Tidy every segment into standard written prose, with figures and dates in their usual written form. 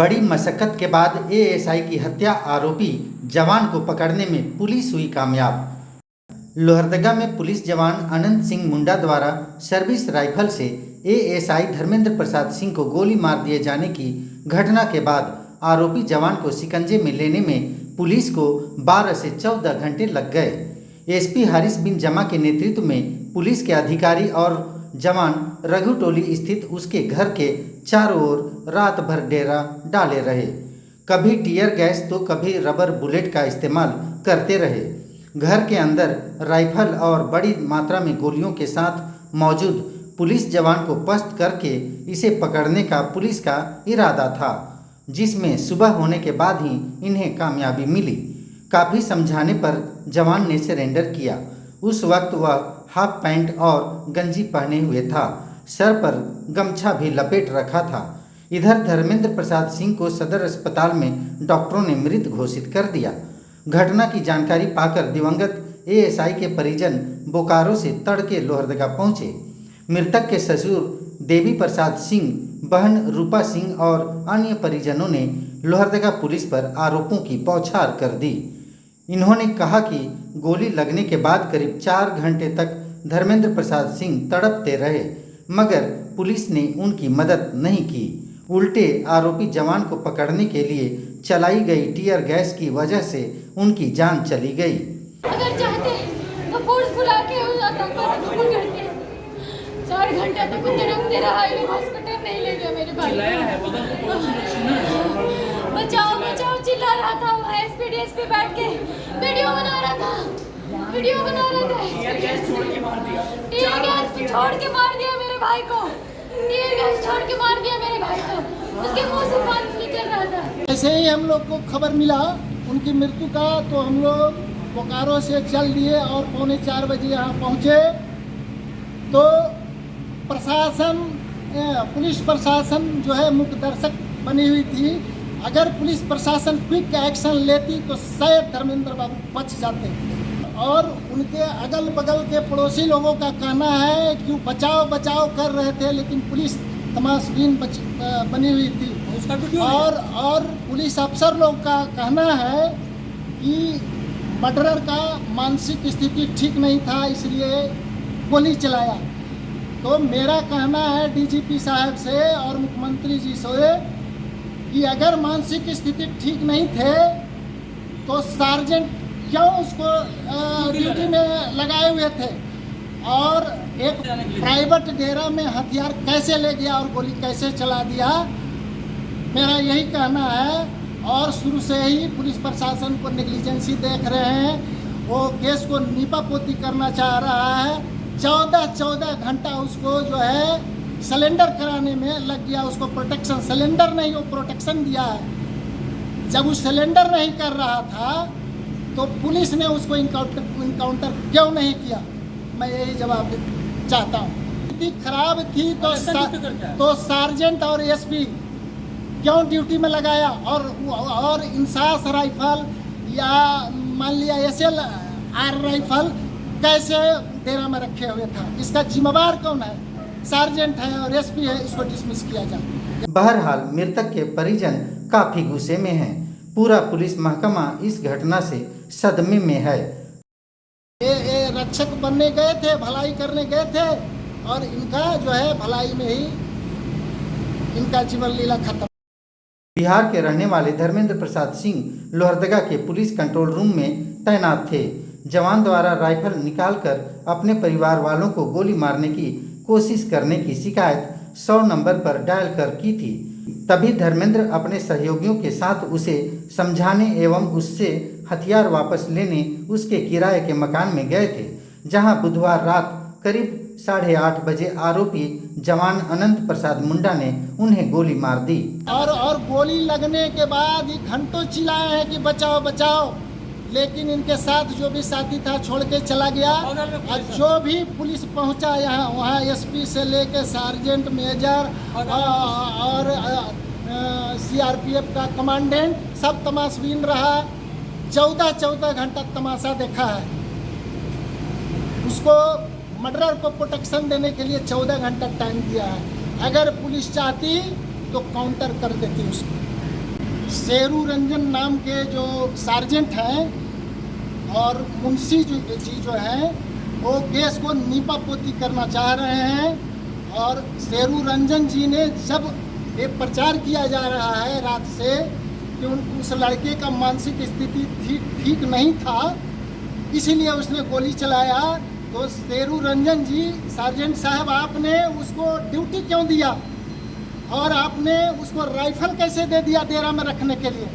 बड़ी मशक्कत के बाद एएसआई की हत्या आरोपी जवान को पकड़ने में पुलिस हुई कामयाब। लोहरदगा में पुलिस जवान अनंत सिंह मुंडा द्वारा सर्विस राइफल से एएसआई धर्मेंद्र प्रसाद सिंह को गोली मार दिए जाने की घटना के बाद आरोपी जवान को शिकंजे में लेने में पुलिस को 12 से 14 घंटे लग गए। एसपी हारिस बिन जमा के नेतृत्व में पुलिस के अधिकारी और जवान रघु टोली स्थित उसके घर के चारों ओर रात भर डेरा डाले रहे। कभी टीयर गैस तो कभी रबर बुलेट का इस्तेमाल करते रहे। घर के अंदर राइफल और बड़ी मात्रा में गोलियों के साथ मौजूद पुलिस जवान को पस्त करके इसे पकड़ने का पुलिस का इरादा था, जिसमें सुबह होने के बाद ही इन्हें कामयाबी मिली। काफ़ी समझाने पर जवान ने सरेंडर किया। उस वक्त वह हाफ पैंट और गंजी पहने हुए था, सर पर गमछा भी लपेट रखा था। इधर धर्मेंद्र प्रसाद सिंह को सदर अस्पताल में डॉक्टरों ने मृत घोषित कर दिया। घटना की जानकारी पाकर दिवंगत एएसआई के परिजन बोकारो से तड़के लोहरदगा पहुंचे। मृतक के ससुर देवी प्रसाद सिंह, बहन रूपा सिंह और अन्य परिजनों ने लोहरदगा पुलिस पर आरोपों की बौछार कर दी। इन्होंने कहा कि गोली लगने के बाद करीब 4 घंटे तक धर्मेंद्र प्रसाद सिंह तड़पते रहे, मगर पुलिस ने उनकी मदद नहीं की। उल्टे आरोपी जवान को पकड़ने के लिए चलाई गई टीयर गैस की वजह से उनकी जान चली गई। अगर चाहते तो पुलिस बुला के हो जाता, पकड़ के 4 घंटे तक तड़पते रहा। हॉस्पिटल नहीं ले गया मेरे भाई। बचाओ बचाओ चिल्ला रहा था। एसपी डीएसपी बैठ के वीडियो बना रहा था। टीयर गैस छोड़ के मार दिया मेरे भाई को। टीयर गैस छोड़ के मार दिया मेरे भाई को। उसके मुंह से पानी निकल रहा था। ऐसे ही हम लोग को खबर मिला उनकी मृत्यु का, तो हम लोग बोकारो से चल दिए और 3:45 बजे यहाँ पहुँचे। तो प्रशासन, पुलिस प्रशासन जो है मुख्य दर्शक बनी हुई थी। अगर पुलिस प्रशासन क्विक एक्शन लेती तो शायद धर्मेंद्र बाबू बच जाते। और उनके अगल बगल के पड़ोसी लोगों का कहना है कि बचाव बचाव कर रहे थे, लेकिन पुलिस तमाशबीन बनी हुई थी। और पुलिस अफसर लोग का कहना है कि मर्डरर का मानसिक स्थिति ठीक नहीं था, इसलिए गोली चलाया। तो मेरा कहना है डीजीपी साहब से और मुख्यमंत्री जी से कि अगर मानसिक स्थिति ठीक नहीं थे तो सार्जेंट क्यों उसको ड्यूटी में लगाए हुए थे, और एक प्राइवेट डेरा में हथियार कैसे ले गया और गोली कैसे चला दिया। मेरा यही कहना है। और शुरू से ही पुलिस प्रशासन को नेग्लिजेंसी देख रहे हैं। वो केस को नीपापोती करना चाह रहा है। 14 घंटा उसको जो है सिलेंडर कराने में लग गया। उसको प्रोटेक्शन, सिलेंडर नहीं, वो प्रोटेक्शन दिया है। जब वो सिलेंडर नहीं कर रहा था तो पुलिस ने उसको इनकाउंटर क्यों नहीं किया, मैं यही जवाब चाहता हूँ। स्थिति खराब थी तो सार्जेंट और एसपी क्यों ड्यूटी में लगाया, और इंसास राइफल या मान लिया SLR राइफल कैसे डेरा में रखे हुए था, इसका जिम्मेवार कौन है? सार्जेंट है और एसपी है, इसको डिसमिस किया जाए। बहरहाल मृतक के परिजन काफी गुस्से में हैं। पूरा पुलिस महकमा इस घटना से सदमे में है। ये रक्षक बनने गए थे, भलाई करने गए थे, और इनका जो है भलाई में ही इनका जीवन लीला खत्म। बिहार के रहने वाले धर्मेंद्र प्रसाद सिंह लोहरदगा के पुलिस कंट्रोल रूम में तैनात थे। जवान द्वारा राइफल निकालकर अपने परिवार वालों को गोली मारने की कोशिश करने की शिकायत 100 नंबर पर डायल कर की थी। तभी धर्मेंद्र अपने सहयोगियों के साथ उसे समझाने एवं उससे हथियार वापस लेने उसके किराए के मकान में गए थे, जहां बुधवार रात करीब 8:30 बजे आरोपी जवान अनंत प्रसाद मुंडा ने उन्हें गोली मार दी। और गोली लगने के बाद ही घंटों चिल्लाए हैं कि बचाओ बचाओ, लेकिन इनके साथ जो भी साथी था छोड़ के चला गया। और जो भी पुलिस पहुंचा यहाँ, वहाँ एसपी से लेके सार्जेंट, मेजर और CRPF का कमांडेंट सब तमाशबीन रहा। 14 घंटा तमाशा देखा है। उसको मर्डरर को प्रोटेक्शन देने के लिए 14 घंटा टाइम दिया है। अगर पुलिस चाहती तो काउंटर कर देती उसको। शेरू रंजन नाम के जो सार्जेंट हैं और मुंशी जी जो हैं वो केस को नीपा पोती करना चाह रहे हैं। और शेरू रंजन जी ने जब ये प्रचार किया जा रहा है रात से कि उस लड़के का मानसिक स्थिति ठीक नहीं था, इसीलिए उसने गोली चलाया, तो शेरू रंजन जी सार्जेंट साहब आपने उसको ड्यूटी क्यों दिया और आपने उसको राइफल कैसे दे दिया डेरा में रखने के लिए?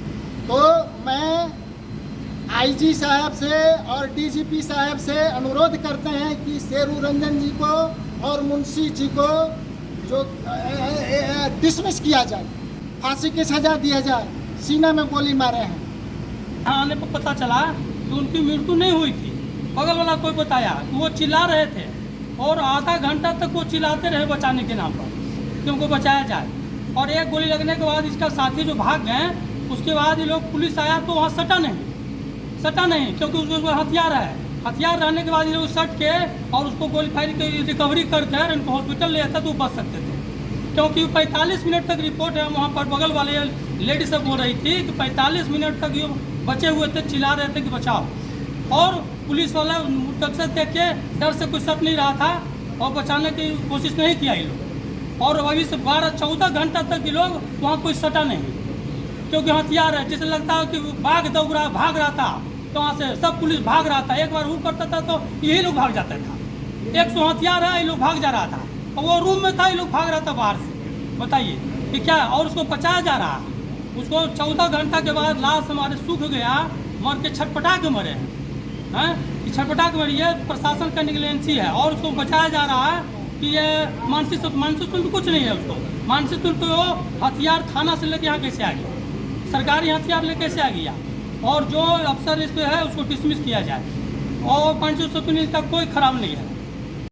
तो मैं आईजी साहब से और डीजीपी साहब से अनुरोध करते हैं कि शेरू रंजन जी को और मुंशी जी को जो डिसमिस किया जाए, फांसी की सजा दिया जाए, सीना में गोली मारे हैं। आने पर पता चला कि उनकी मृत्यु नहीं हुई थी। बगल वाला कोई बताया कि वो चिल्ला रहे थे और आधा घंटा तक वो चिल्लाते रहे बचाने के नाम पर कि उनको बचाया जाए। और एक गोली लगने के बाद इसका साथी जो भाग गए, उसके बाद ये लोग पुलिस आया तो वहाँ सटा नहीं क्योंकि उसको हथियार है। हथियार रहने के बाद ये लोग सट के और उसको गोली फायरिंग की रिकवरी करके इनको हॉस्पिटल ले जाता तो वो बच सकते थे, क्योंकि 45 मिनट तक रिपोर्ट है वहाँ पर बगल वाले लेडी सब बोल रही थी कि 45 मिनट तक ये बचे हुए थे, चिल्ला रहे थे कि बचाओ। और पुलिस वाला तक देख के डर से कुछ सट नहीं रहा था और बचाने की कोशिश नहीं किया ये लोग। और अभी से 12-14 घंटा तक ये लोग वहाँ कोई सटा नहीं, क्योंकि हथियार है। जैसे लगता है कि भाग रहा था तो वहाँ से सब पुलिस भाग रहा था। एक बार वो करता था तो यही लोग भाग जाता था। 100 हथियार है, ये लोग भाग जा रहा था और वो रूम में था, ये लोग भाग रहा था बाहर से। बताइए कि क्या, और उसको बचाया जा रहा है। उसको 14 घंटा के बाद लाश हमारे सूख गया, मर के छटपटा के मरे हैं कि छटपटा के मरी है। प्रशासन का निगलेंसी है और उसको बचाया जा रहा है कि ये मानसिक तो कुछ नहीं है उसको। मानसिक तो हथियार थाना से लेके यहाँ कैसे आ गया, सरकारी हथियार लेके कैसे आ गया। और जो अफसर इस पे है उसको डिसमिस किया जाए और मानसिक का कोई खराब नहीं है।